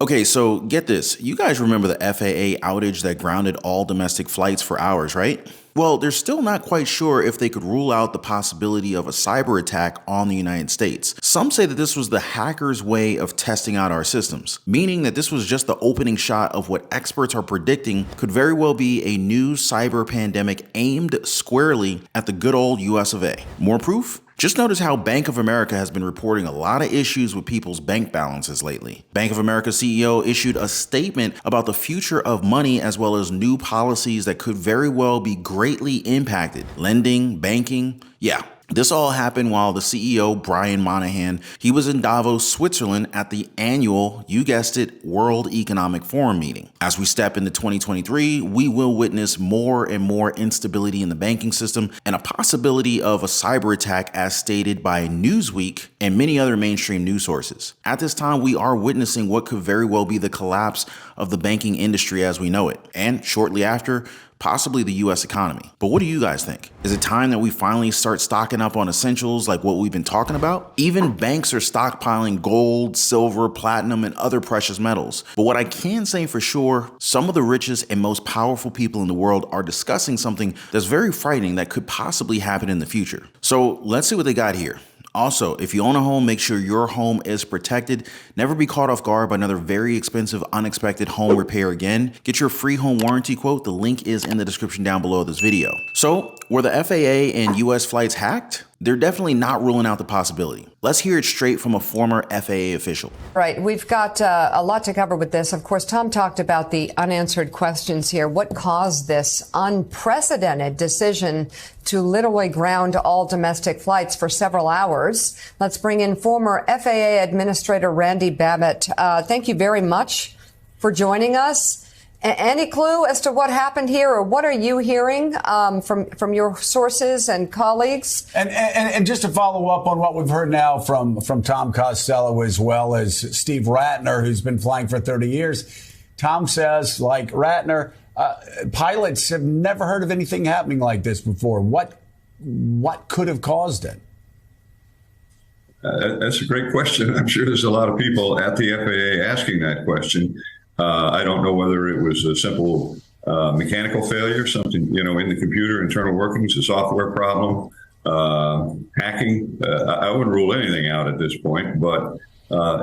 Okay, so get this. You guys remember the FAA outage that grounded all domestic flights for hours, right? Well, they're still not quite sure if they could rule out the possibility of a cyber attack on the United States. Some say that this was the hackers' way of testing out our systems, meaning that this was just the opening shot of what experts are predicting could very well be a new cyber pandemic aimed squarely at the good old US of A. More proof? Just notice how Bank of America has been reporting a lot of issues with people's bank balances lately. Bank of America CEO issued a statement about the future of money as well as new policies that could very well be greatly impacted. Lending, banking, yeah. This all happened while the CEO, Brian Moynihan, he was in Davos, Switzerland at the annual, you guessed it, World Economic Forum meeting. As we step into 2023, we will witness more and more instability in the banking system and a possibility of a cyber attack as stated by Newsweek and many other mainstream news sources. At this time, we are witnessing what could very well be the collapse of the banking industry as we know it. And shortly after, possibly the US economy. But what do you guys think? Is it time that we finally start stocking up on essentials like what we've been talking about? Even banks are stockpiling gold, silver, platinum, and other precious metals. But what I can say for sure, some of the richest and most powerful people in the world are discussing something that's very frightening that could possibly happen in the future. So let's see what they got here. Also, if you own a home, make sure your home is protected. Never be caught off guard by another very expensive, unexpected home repair again. Get your free home warranty quote. The link is in the description down below this video. So, were the FAA and US flights hacked? They're definitely not ruling out the possibility. Let's hear it straight from a former FAA official. Right. We've got a lot to cover with this. Of course, Tom talked about the unanswered questions here. What caused this unprecedented decision to literally ground all domestic flights for several hours? Let's bring in former FAA Administrator Randy Babbitt. Thank you very much for joining us. Any clue as to what happened here, or what are you hearing from your sources and colleagues? And just to follow up on what we've heard now from Tom Costello as well as Steve Ratner, who's been flying for 30 years. Tom says, like Ratner, pilots have never heard of anything happening like this before. What could have caused it? That's a great question. I'm sure there's a lot of people at the FAA asking that question. I don't know whether it was a simple mechanical failure, something, in the computer, internal workings, a software problem, hacking. I wouldn't rule anything out at this point, but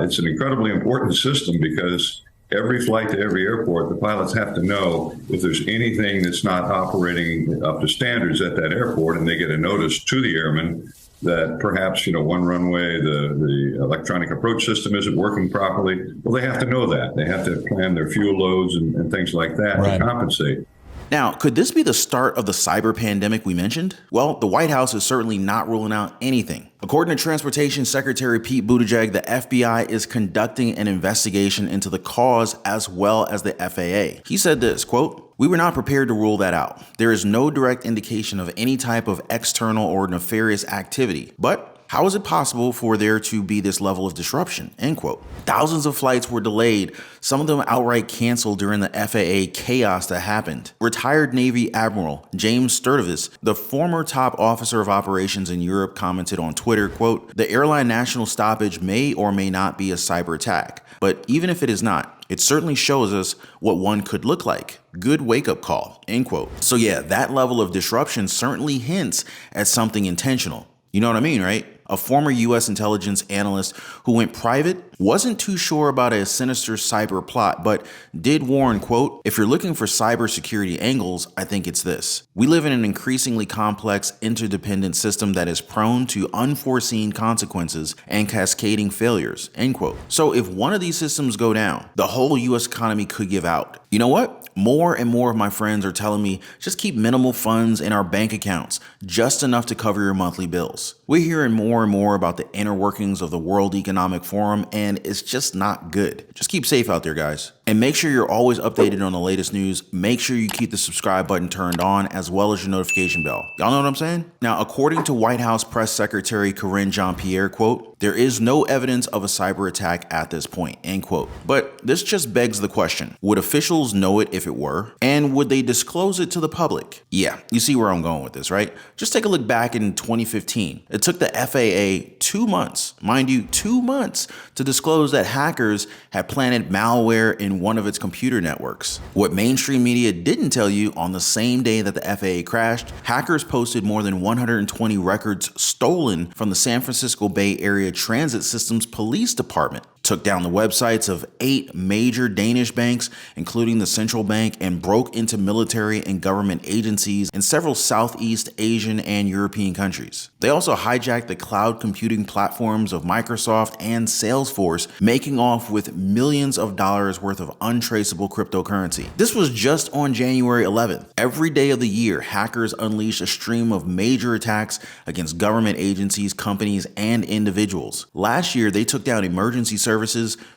it's an incredibly important system because every flight to every airport, the pilots have to know if there's anything that's not operating up to standards at that airport, and they get a notice to the airman that perhaps, one runway, the electronic approach system isn't working properly. Well, they have to know that. They have to plan their fuel loads and things like that to compensate. Now, could this be the start of the cyber pandemic we mentioned? Well, the White House is certainly not ruling out anything. According to Transportation Secretary Pete Buttigieg, the FBI is conducting an investigation into the cause as well as the FAA. He said this, quote, "We were not prepared to rule that out. There is no direct indication of any type of external or nefarious activity, but how is it possible for there to be this level of disruption?" End quote. Thousands of flights were delayed, some of them outright canceled during the FAA chaos that happened. Retired Navy Admiral James Sturtevant, the former top officer of operations in Europe, commented on Twitter, quote, "The airline national stoppage may or may not be a cyber attack, but even if it is not, it certainly shows us what one could look like. Good wake-up call," end quote. So yeah, that level of disruption certainly hints at something intentional. You know what I mean, right? A former U.S. intelligence analyst who went private wasn't too sure about a sinister cyber plot, but did warn, quote, "If you're looking for cybersecurity angles, I think it's this. We live in an increasingly complex, interdependent system that is prone to unforeseen consequences and cascading failures," end quote. So if one of these systems go down, the whole U.S. economy could give out. You know what? More and more of my friends are telling me just keep minimal funds in our bank accounts, just enough to cover your monthly bills. We're hearing more and more about the inner workings of the World Economic Forum, and it's just not good. Just keep safe out there, guys. And make sure you're always updated on the latest news. Make sure you keep the subscribe button turned on as well as your notification bell. Y'all know what I'm saying? Now, according to White House Press Secretary Karine Jean-Pierre, quote, "There is no evidence of a cyber attack at this point," end quote. But this just begs the question, would officials know it if it were? And would they disclose it to the public? Yeah, you see where I'm going with this, right? Just take a look back in 2015. It took the FAA 2 months, mind you, 2 months, to disclose that hackers had planted malware in one of its computer networks. What mainstream media didn't tell you, on the same day that the FAA crashed, hackers posted more than 120 records stolen from the San Francisco Bay Area Transit Systems Police Department. Took down the websites of 8 major Danish banks, including the central bank, and broke into military and government agencies in several Southeast Asian and European countries. They also hijacked the cloud computing platforms of Microsoft and Salesforce, making off with millions of dollars worth of untraceable cryptocurrency. This was just on January 11th. Every day of the year, hackers unleash a stream of major attacks against government agencies, companies, and individuals. Last year, they took down emergency services,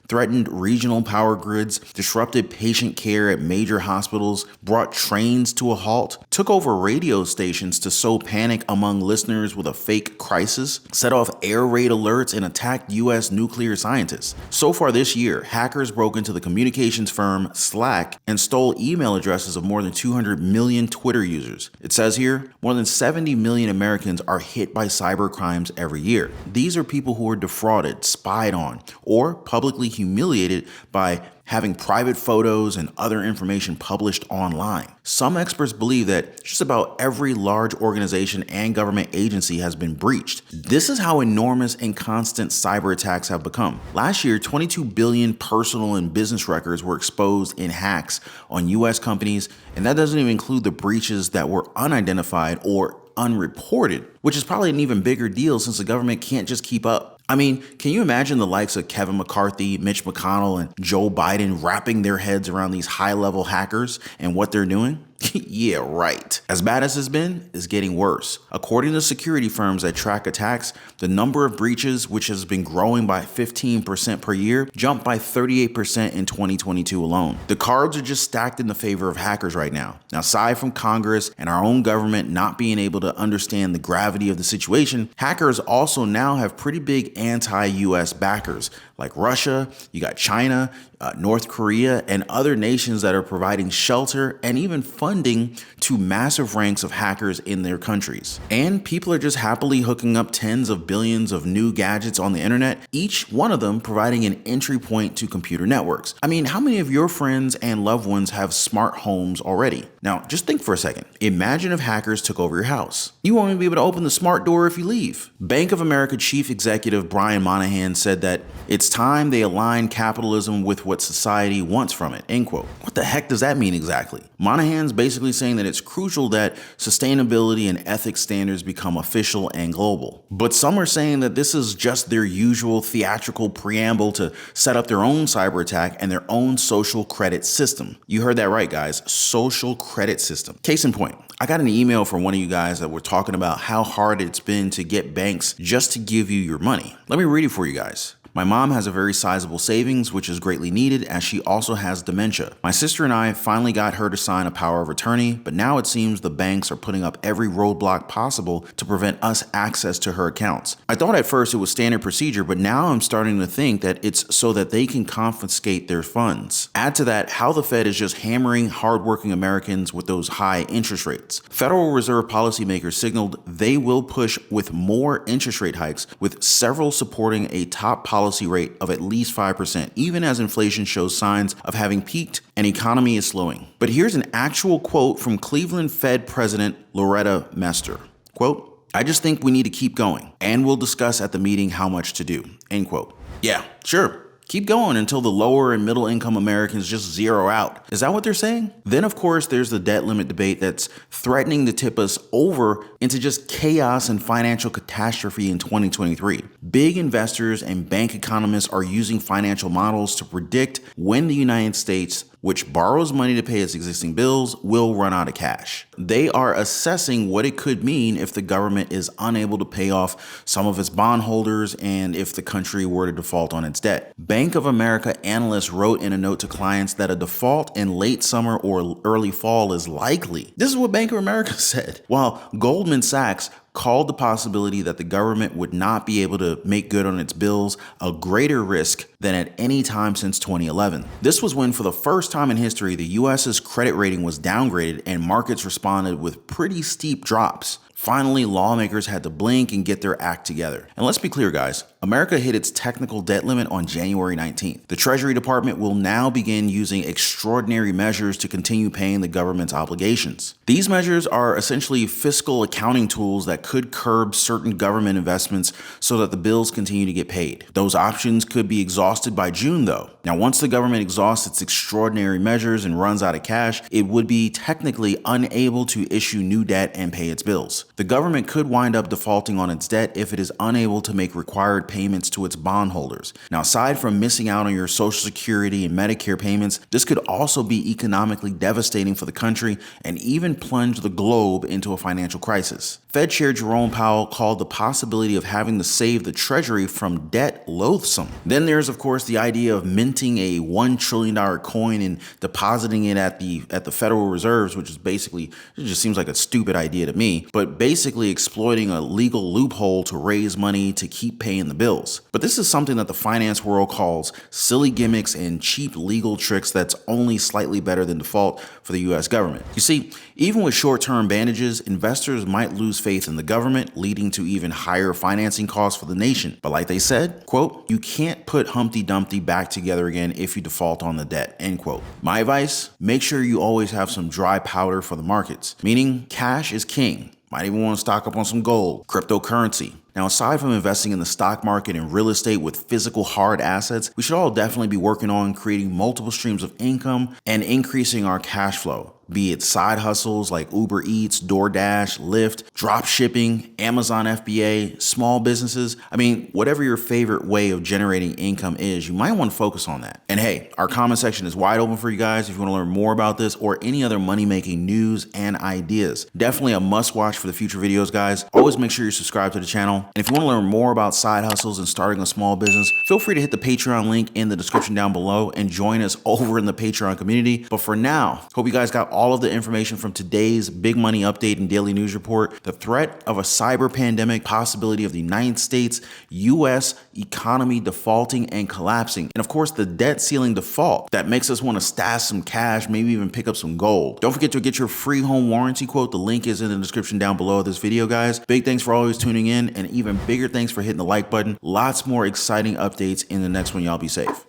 threatened regional power grids, disrupted patient care at major hospitals, brought trains to a halt, took over radio stations to sow panic among listeners with a fake crisis, set off air raid alerts, and attacked U.S. nuclear scientists. So far this year, hackers broke into the communications firm Slack and stole email addresses of more than 200 million Twitter users. It says here, more than 70 million Americans are hit by cyber crimes every year. These are people who are defrauded, spied on, or publicly humiliated by having private photos and other information published online. Some experts believe that just about every large organization and government agency has been breached. This is how enormous and constant cyber attacks have become. Last year, 22 billion personal and business records were exposed in hacks on US companies, and that doesn't even include the breaches that were unidentified or unreported, which is probably an even bigger deal since the government can't just keep up. I mean, can you imagine the likes of Kevin McCarthy, Mitch McConnell, and Joe Biden wrapping their heads around these high-level hackers and what they're doing? Yeah, right. As bad as it's been, it's getting worse. According to security firms that track attacks, the number of breaches, which has been growing by 15% per year, jumped by 38% in 2022 alone. The cards are just stacked in the favor of hackers right now. Now, aside from Congress and our own government not being able to understand the gravity of the situation, hackers also now have pretty big anti-US backers, like Russia, you got China, North Korea, and other nations that are providing shelter and even funding to massive ranks of hackers in their countries. And people are just happily hooking up tens of billions of new gadgets on the internet, each one of them providing an entry point to computer networks. I mean, how many of your friends and loved ones have smart homes already? Now, just think for a second. Imagine if hackers took over your house. You won't even be able to open the smart door if you leave. Bank of America Chief Executive Brian Moynihan said that it's time they align capitalism with what society wants from it, end quote. What the heck does that mean exactly? Moynihan's basically saying that it's crucial that sustainability and ethics standards become official and global. But some are saying that this is just their usual theatrical preamble to set up their own cyber attack and their own social credit system. You heard that right, guys. Social credit system. Case in point, I got an email from one of you guys that were talking about how hard it's been to get banks just to give you your money. Let me read it for you guys. My mom has a very sizable savings, which is greatly needed as she also has dementia. My sister and I finally got her to sign a power of attorney, but now it seems the banks are putting up every roadblock possible to prevent us access to her accounts. I thought at first it was standard procedure, but now I'm starting to think that it's so that they can confiscate their funds. Add to that how the Fed is just hammering hardworking Americans with those high interest rates. Federal Reserve policymakers signaled they will push with more interest rate hikes, with several supporting a top policy rate of at least 5%, even as inflation shows signs of having peaked and economy is slowing. But here's an actual quote from Cleveland Fed President Loretta Mester. Quote, "I just think we need to keep going, and we'll discuss at the meeting how much to do," end quote. Yeah, sure. Keep going until the lower and middle income Americans just zero out. Is that what they're saying? Then, of course, there's the debt limit debate that's threatening to tip us over into just chaos and financial catastrophe in 2023. Big investors and bank economists are using financial models to predict when the United States, which borrows money to pay its existing bills, will run out of cash. They are assessing what it could mean if the government is unable to pay off some of its bondholders and if the country were to default on its debt. Bank of America analysts wrote in a note to clients that a default in late summer or early fall is likely. This is what Bank of America said. While Goldman Sachs called the possibility that the government would not be able to make good on its bills a greater risk than at any time since 2011. This was when, for the first time in history, the US's credit rating was downgraded and markets responded with pretty steep drops. Finally, lawmakers had to blink and get their act together. And let's be clear, guys, America hit its technical debt limit on January 19th. The Treasury Department will now begin using extraordinary measures to continue paying the government's obligations. These measures are essentially fiscal accounting tools that could curb certain government investments so that the bills continue to get paid. Those options could be exhausted by June, though. Now, once the government exhausts its extraordinary measures and runs out of cash, it would be technically unable to issue new debt and pay its bills. The government could wind up defaulting on its debt if it is unable to make required payments to its bondholders. Now, aside from missing out on your Social Security and Medicare payments, this could also be economically devastating for the country and even plunge the globe into a financial crisis. Fed Chair Jerome Powell called the possibility of having to save the Treasury from debt loathsome. Then there's, of course, the idea of minting a $1 trillion coin and depositing it at the Federal Reserves, which is basically, it just seems like a stupid idea to me, but basically exploiting a legal loophole to raise money to keep paying the bills. But this is something that the finance world calls silly gimmicks and cheap legal tricks that's only slightly better than default for the US government. You see, even with short-term bandages, investors might lose faith in the government, leading to even higher financing costs for the nation. But like they said, quote, you can't put Humpty Dumpty back together again if you default on the debt, end quote. My advice, make sure you always have some dry powder for the markets, meaning cash is king. Might even want to stock up on some gold, cryptocurrency. Now, aside from investing in the stock market and real estate with physical hard assets, we should all definitely be working on creating multiple streams of income and increasing our cash flow. Be it side hustles like Uber Eats, DoorDash, Lyft, drop shipping, Amazon FBA, small businesses. I mean, whatever your favorite way of generating income is, you might want to focus on that. And hey, our comment section is wide open for you guys if you want to learn more about this or any other money-making news and ideas. Definitely a must-watch for the future videos, guys. Always make sure you're subscribed to the channel. And if you want to learn more about side hustles and starting a small business, feel free to hit the Patreon link in the description down below and join us over in the Patreon community. But for now, hope you guys got all of the information from today's big money update and daily news report, the threat of a cyber pandemic, possibility of the United States, US economy defaulting and collapsing, and of course the debt ceiling default that makes us want to stash some cash, maybe even pick up some gold. Don't forget to get your free home warranty quote. The link is in the description down below this video, guys. Big thanks for always tuning in, and even bigger thanks for hitting the like button. Lots more exciting updates in the next one. Y'all be safe.